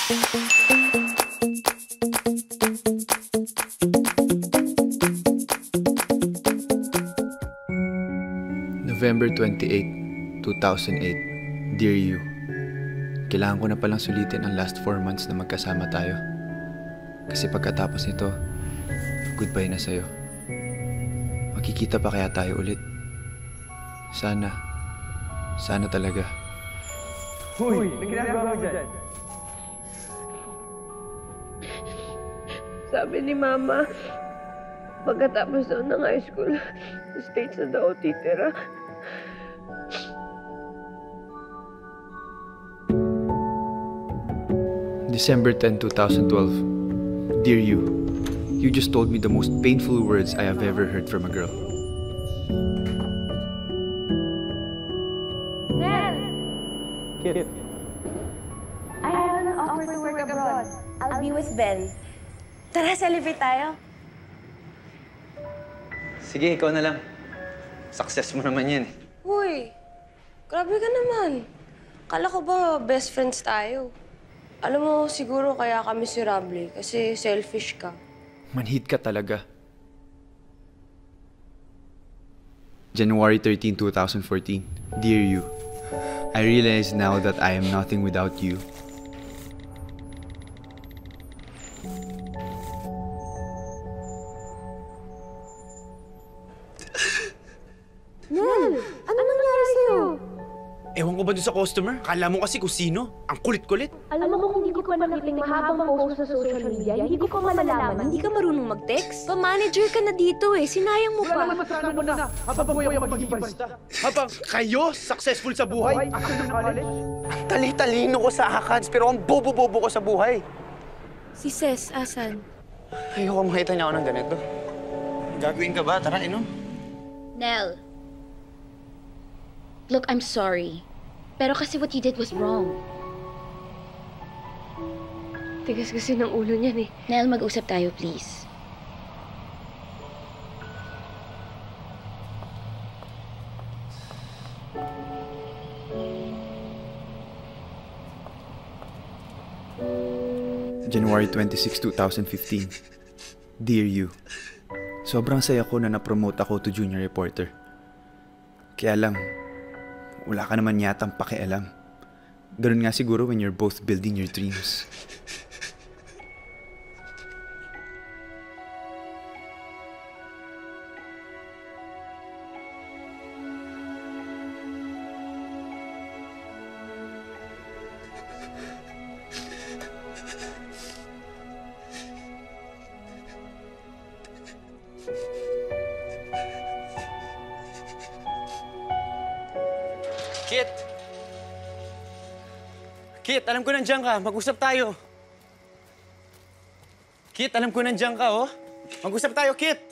November 28, 2008. Dear you, kailangan ko na palang sulitin ang last 4 months na magkasama tayo. Kasi pagkatapos nito, goodbye na sa'yo. Makikita pa kaya tayo ulit? Sana talaga. Hoy, may ginagawa mo dyan? Sabi ni Mama, pagkatapos daw ng high school, sa States na daw titira. December 10, 2012. Dear you, you just told me the most painful words I have ever heard from a girl. Nel! Kit. I have an offer to work abroad. I'll be with Ben. Tara, celebrate tayo. Sige, ikaw na lang. Success mo naman yan eh. Uy, grabe ka naman. Kala ko ba best friends tayo? Alam mo, siguro kaya kami miserable kasi selfish ka. Manhid ka talaga. January 13, 2014. Dear you, I realize now that I am nothing without you. Nel, ano nangyari sa'yo? Ewan ko ba dun sa customer? Kala mo kasi kung sino? Ang kulit-kulit. Alam mo kung hindi ko pa nakiting mahabang post sa social media, hindi ko pa malalaman. Hindi ka marunong mag-text? Pa-manager ka na dito eh. Sinayang mo pa. Sana mo na. Habang buhay ang magiging barista. Habang kayo successful sa buhay, Ako ng college. Ang tali-talino ko sa ACADS, pero ang bobo-bobo ko sa buhay. Si Ces, asan? Ayoko makita niya ako ng ganito. Gagawin ka ba? Tara, inom. Nel, look, I'm sorry. Pero kasi what you did was wrong. Tigas kasi ng ulo niyan eh. Nel, mag-usap tayo, please. January 26, 2015. Dear you, sobrang saya ko na na-promote ako to junior reporter. Kaya lang, wala ka naman yatang pakialam. Ganun nga siguro when you're both building your dreams. Kit! Kit, alam ko nandiyan ka. Mag-usap tayo. Kit, alam ko nandiyan ka, oh. Mag-usap tayo, Kit!